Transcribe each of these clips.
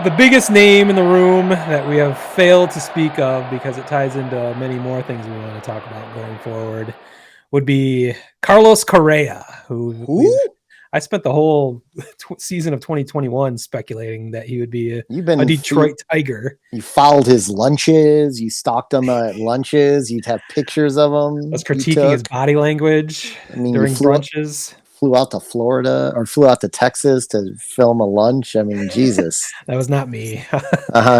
the biggest name in the room that we have failed to speak of because it ties into many more things we want to talk about going forward would be Carlos Correa, who Who? I spent the whole season of 2021 speculating that he would be You've a been Detroit Tiger. you followed his lunches. You stalked him at lunches. You'd have pictures of I was him. You critiquing his took. body language I mean, you during brunches. flew out to Florida or flew out to Texas to film a lunch. I mean, Jesus. That was not me.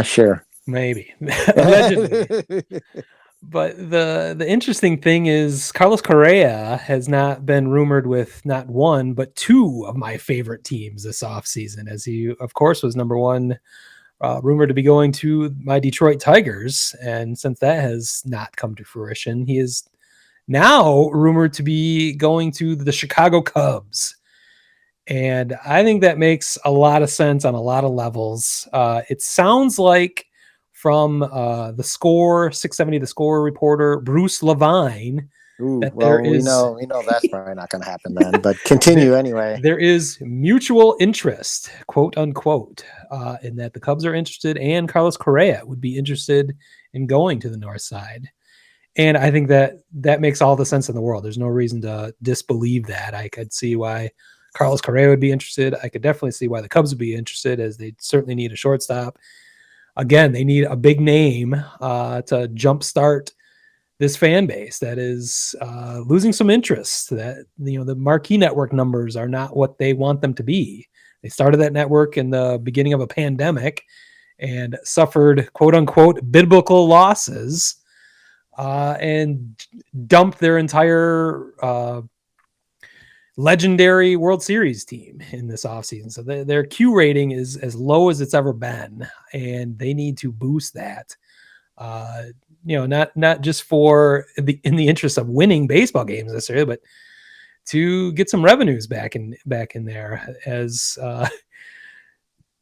Sure. Maybe. Allegedly. But the interesting thing is Carlos Correa has not been rumored with not one, but two of my favorite teams this offseason, as he, of course, was number one rumored to be going to my Detroit Tigers. And since that has not come to fruition, he is now rumored to be going to the Chicago Cubs. And I think that makes a lot of sense on a lot of levels. It sounds like from the Score 670, the Score reporter Bruce Levine, Ooh, that there well, is we know that's probably not going to happen then. But continue anyway. there is mutual interest, quote unquote, in that the Cubs are interested, and Carlos Correa would be interested in going to the North Side. And I think that makes all the sense in the world. There's no reason to disbelieve that. I could see why Carlos Correa would be interested. I could definitely see why the Cubs would be interested, as they certainly need a shortstop. Again, they need a big name to jumpstart this fan base that is losing some interest. That, you know, the marquee network numbers are not what they want them to be. They started that network in the beginning of a pandemic and suffered, quote unquote, biblical losses, and dumped their entire legendary World Series team in this offseason. So their Q rating is as low as it's ever been, and they need to boost that. Not just for in the interest of winning baseball games necessarily, but to get some revenues back in there. As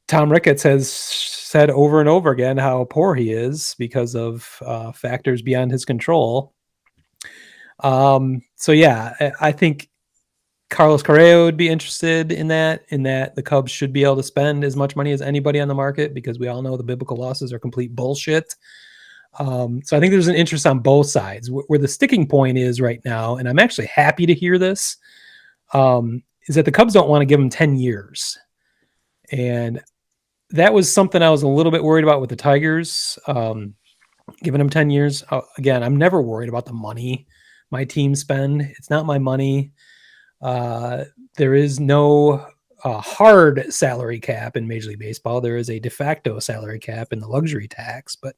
Tom Ricketts has said over and over again how poor he is because of factors beyond his control. So yeah, I think Carlos Correa would be interested in that the Cubs should be able to spend as much money as anybody on the market, because we all know the biblical losses are complete bullshit. So I think there's an interest on both sides. Where the sticking point is right now, and I'm actually happy to hear this, is that the Cubs don't want to give him 10 years. And that was something I was a little bit worried about with the Tigers, giving him 10 years. Again, I'm never worried about the money my team spend. It's not my money. There is no hard salary cap in Major League Baseball. There is a de facto salary cap in the luxury tax, but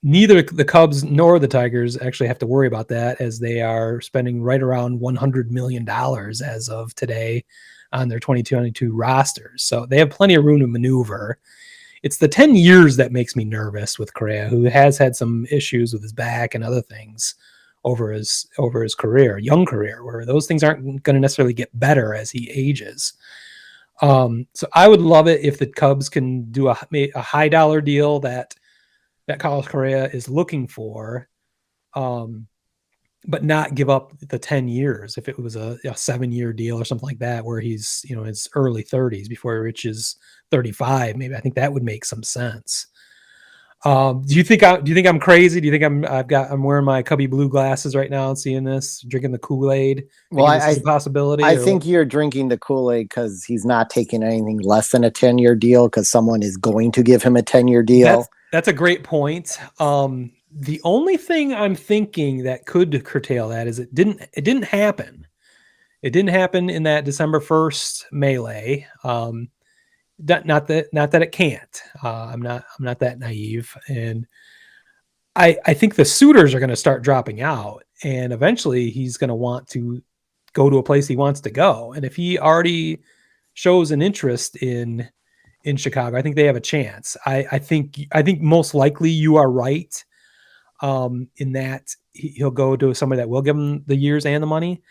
neither the Cubs nor the Tigers actually have to worry about that, as they are spending right around $100 million as of today on their 2022 rosters. So they have plenty of room to maneuver. It's the 10 years that makes me nervous with Correa, who has had some issues with his back and other things over his young career, where those things aren't going to necessarily get better as he ages. So I would love it if the Cubs can do a high dollar deal that Carlos Correa is looking for, but not give up the 10 years. If it was a 7-year deal or something like that, where he's, his early 30s before he reaches 35, maybe, I think that would make some sense. Do you think I'm crazy? Do you think I'm wearing my Cubby blue glasses right now and seeing this, drinking the Kool-Aid? Well, this is a possibility. I think you're drinking the Kool-Aid because he's not taking anything less than a 10-year deal, because someone is going to give him a 10-year deal. That's a great point. The only thing I'm thinking that could curtail that is it didn't happen. It didn't happen in that December 1st melee. Not that it can't. I'm not that naive, and I think the suitors are going to start dropping out, and eventually he's going to want to go to a place he wants to go. And if he already shows an interest in Chicago, I think they have a chance. I think most likely you are right, in that he'll go to somebody that will give him the years and the money.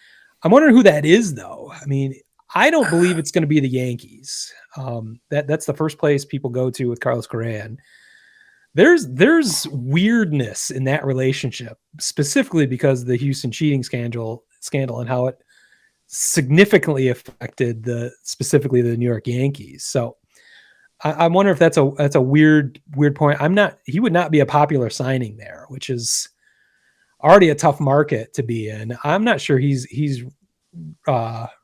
I'm wondering who that is, though. I mean, I don't believe it's going to be the Yankees. That's the first place people go to with Carlos Correa. And there's weirdness in that relationship, specifically because of the Houston cheating scandal and how it significantly affected specifically the New York Yankees. So I wonder if that's a weird point. He would not be a popular signing there, which is already a tough market to be in. I'm not sure he's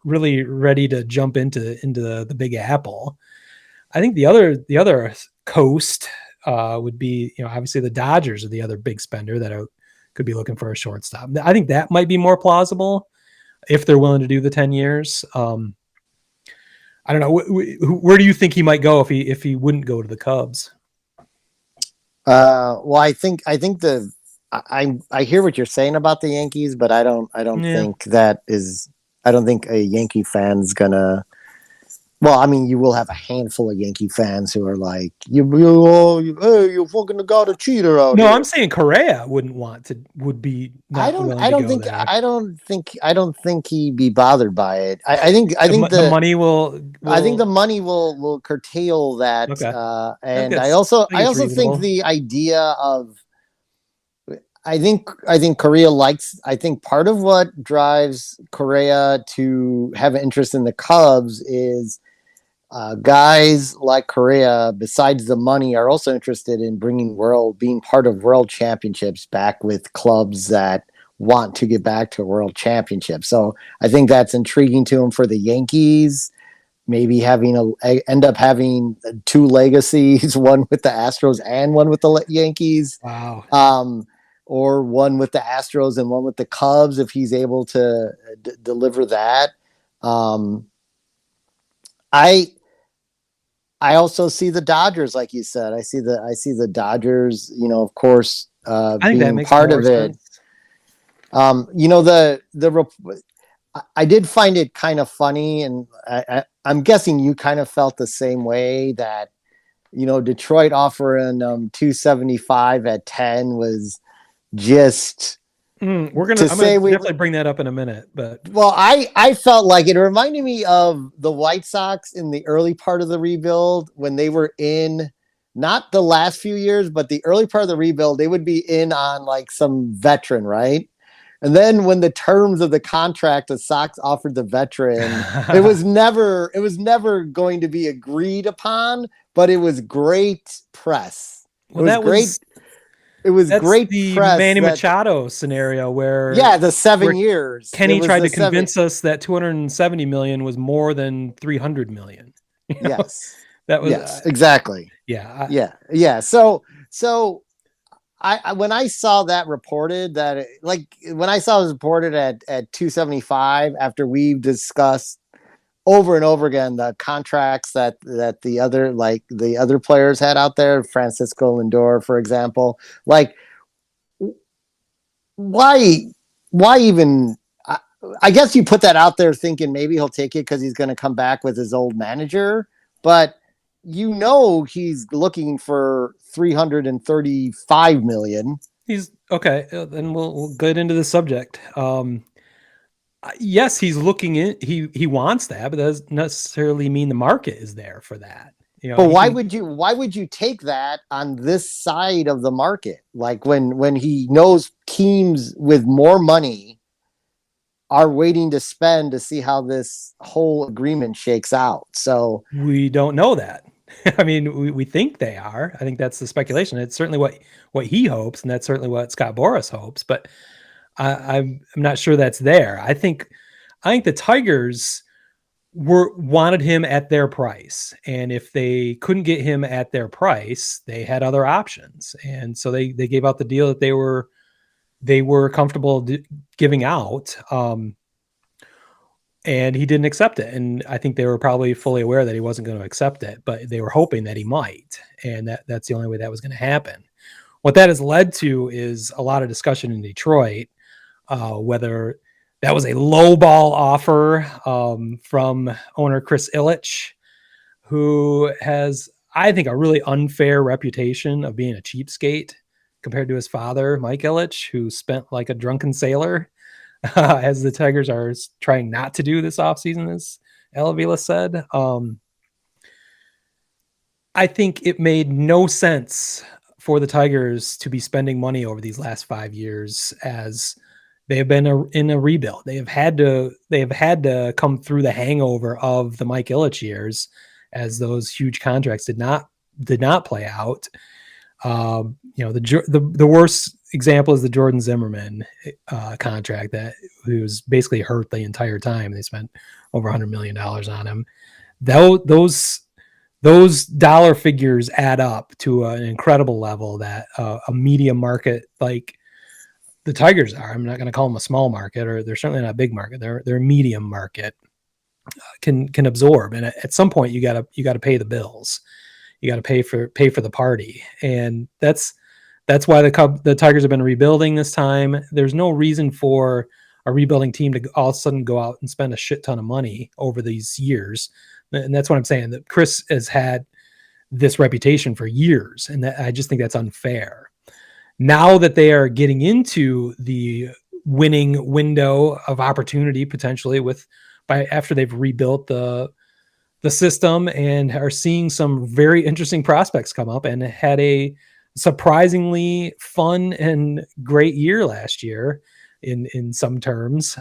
really ready to jump into the Big Apple. I think the other coast would be, obviously the Dodgers are the other big spender that could be looking for a shortstop. I think that might be more plausible if they're willing to do the 10 years. I don't know. Where do you think he might go if he wouldn't go to the Cubs? Well, I hear what you're saying about the Yankees, but I don't Yeah. think I don't think a Yankee fan's gonna. Well, I mean, you will have a handful of Yankee fans who are like, hey, you fucking got a cheater out No, here. I'm saying Correa would be not willing to go there. I don't think he'd be bothered by it. I think The money will. I think the money will curtail that. Okay. And I think I it's also think reasonable. the idea of I think Correa likes. I think part of what drives Correa to have an interest in the Cubs is guys like Correa, besides the money, are also interested in being part of world championships back with clubs that want to get back to a world championship. So I think that's intriguing to him for the Yankees. Maybe end up having two legacies, one with the Astros and one with the Yankees. Wow. Or one with the Astros and one with the Cubs if he's able to deliver that. I also see the Dodgers, like you said. I see the Dodgers. Of course, I think that being makes part more of it. sense. I did find it kind of funny, and I'm guessing you kind of felt the same way that Detroit offering 275 at 10 was just I'm going to say to we. definitely bring that up in a minute, but Well, I felt like it reminded me of the White Sox in the early part of the rebuild when they were in, not the last few years, but the early part of the rebuild. They would be in on like some veteran, right? And then when the terms of the contract the Sox offered the veteran, it was never going to be agreed upon, but it was great press. well, It was that's great the press Manny that, Machado scenario yeah, the where 7 years. It Kenny was tried the to seven. convince us that 270 million was more than 300 million. Yes. That was Yes, exactly. yeah. Yeah. So when I saw that reported when I saw it was reported at 275 after we've discussed over and over again the contracts that the other players had out there, Francisco Lindor, for example, like why even I guess you put that out there thinking maybe he'll take it because he's going to come back with his old manager, but he's looking for 335 million. He's okay. Then we'll get into the subject. Yes, he's looking in. He wants that, but that doesn't necessarily mean the market is there for that. But He can. why would you take that on this side of the market? Like when he knows teams with more money are waiting to spend to see how this whole agreement shakes out. So We don't know that. I mean, we think they are. I think that's the speculation. It's certainly what he hopes, and that's certainly what Scott Boras hopes. But I'm not sure that's there. I think the Tigers wanted him at their price, and if they couldn't get him at their price, they had other options, and so they gave out the deal that they were comfortable giving out. And he didn't accept it. And I think they were probably fully aware that he wasn't going to accept it, but they were hoping that he might. And that's the only way that was going to happen. What that has led to is a lot of discussion in Detroit, whether that was a low ball offer from owner Chris Ilitch, who has, I think, a really unfair reputation of being a cheapskate compared to his father, Mike Ilitch, who spent like a drunken sailor as the Tigers are trying not to do this offseason, as Elavila said. I think it made no sense for the Tigers to be spending money over these last 5 years, as they have been in a rebuild. They have had to come through the hangover of the Mike Ilitch years, as those huge contracts did not play out. The worst example is the Jordan Zimmerman contract that he was basically hurt the entire time. They spent over $100 million on him. Those dollar figures add up to an incredible level that a media market like the Tigers are. I'm not going to call them a small market, or they're certainly not a big market. They're a medium market, can absorb. And at some point, you got to pay the bills. You got to pay for the party, and that's why the Tigers have been rebuilding this time. There's no reason for a rebuilding team to all of a sudden go out and spend a shit ton of money over these years. And that's what I'm saying, that Chris has had this reputation for years, and I just think that's unfair. Now that they are getting into the winning window of opportunity, potentially after they've rebuilt the system and are seeing some very interesting prospects come up, and had a surprisingly fun and great year last year in some terms.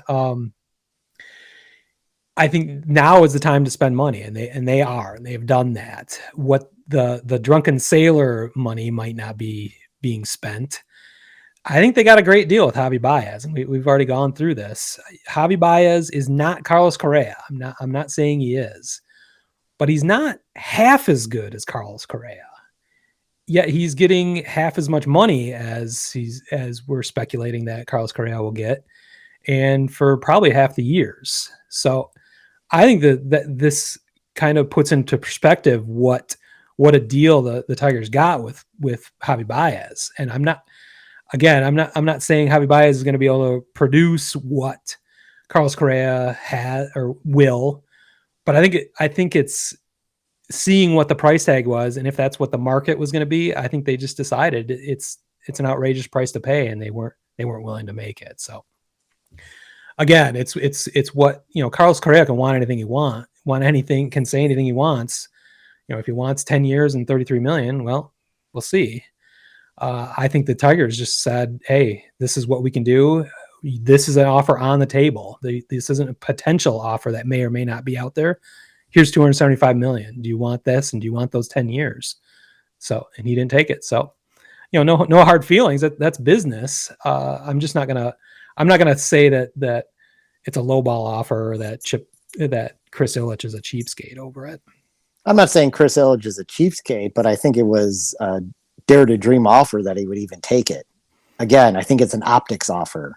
I think now is the time to spend money, and they've done that. What the drunken sailor money might not be being spent. I think they got a great deal with Javi Baez, and we've already gone through this. Javi Baez is not Carlos Correa. I'm not saying he is, but he's not half as good as Carlos Correa. Yet he's getting half as much money as we're speculating that Carlos Correa will get, and for probably half the years. So I think that this kind of puts into perspective what a deal the Tigers got with Javi Baez. And I'm not saying Javi Baez is going to be able to produce what Carlos Correa has or will, but I think it's seeing what the price tag was, and if that's what the market was going to be, I think they just decided it's an outrageous price to pay, and they weren't willing to make it. So again, it's what, Carlos Correa can want anything can say anything he wants. If he wants 10 years and 33 million, well, we'll see. I think the Tigers just said, hey, this is what we can do. This is an offer on the table. This isn't a potential offer that may or may not be out there. Here's 275 million. Do you want this? And do you want those 10 years? So, and he didn't take it. So, no hard feelings. That's business. I'm not gonna say that it's a lowball offer, or that Chris Ilitch is a cheapskate over it. I'm not saying Chris Ilitch is a cheapskate, but I think it was a dare to dream offer that he would even take it. Again, I think it's an optics offer.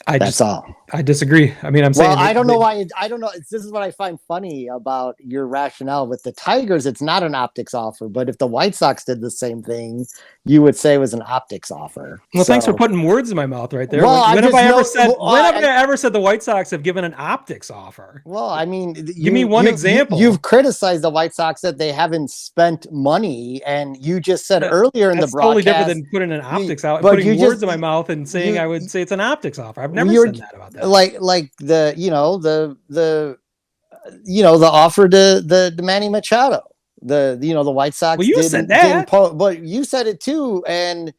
That's all. I disagree. I mean, I'm saying. Well, I don't know why. I don't know. This is what I find funny about your rationale with the Tigers. It's not an optics offer, but if the White Sox did the same thing, you would say it was an optics offer. Well, thanks for putting words in my mouth right there. Well, when have I ever said the White Sox have given an optics offer? Well, I mean, give me one example. You've criticized the White Sox that they haven't spent money, and you just said earlier in the broadcast, totally different than putting an optics out, putting words in my mouth and saying I would say it's an optics offer. I've never said that about that. Like the offer to the Manny Machado, the White Sox. Well, you said that, but you said it too, and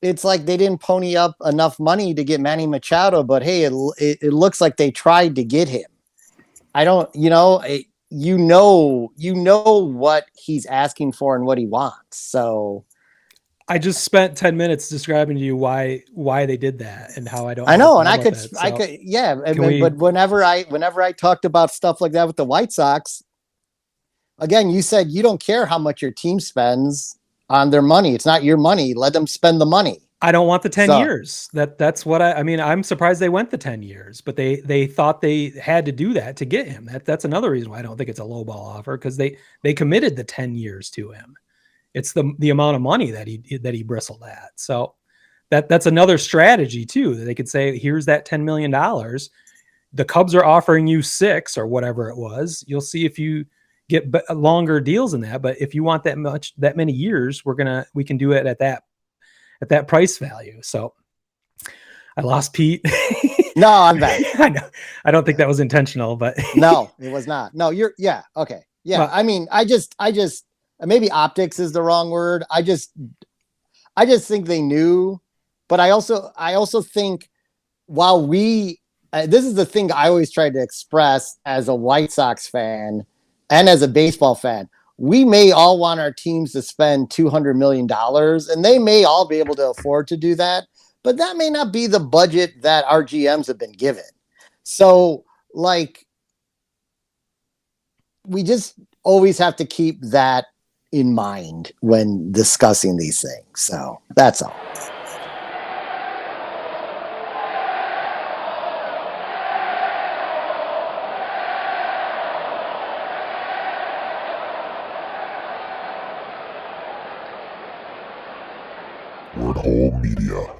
it's like they didn't pony up enough money to get Manny Machado. But hey, it looks like they tried to get him. I don't, you know what he's asking for and what he wants. So I just spent 10 minutes describing to you why they did that and how I don't. I know, and I could, yeah. But whenever I talked about stuff like that with the White Sox, again, you said you don't care how much your team spends on their money. It's not your money. Let them spend the money. I don't want the 10 years. That's what I mean. I'm surprised they went the 10 years, but they thought they had to do that to get him. That's another reason why I don't think it's a lowball offer, because they committed the 10 years to him. It's the amount of money that he bristled at. So that's another strategy too, that they could say, here's that $10 million. The Cubs are offering you 6 or whatever it was. You'll see if you get longer deals than that. But if you want that many years, we can do it at that price value. So I lost Pete. No, I'm back. I know. I don't think that was intentional, but no, it was not. No, okay. Yeah. Well, I mean, I just maybe optics is the wrong word. I just think they knew, but I also think while this is the thing I always tried to express as a White Sox fan, and as a baseball fan, we may all want our teams to spend $200 million, and they may all be able to afford to do that, but that may not be the budget that our GMs have been given. So, like, we just always have to keep that in mind when discussing these things. So that's all. Word Hole Media.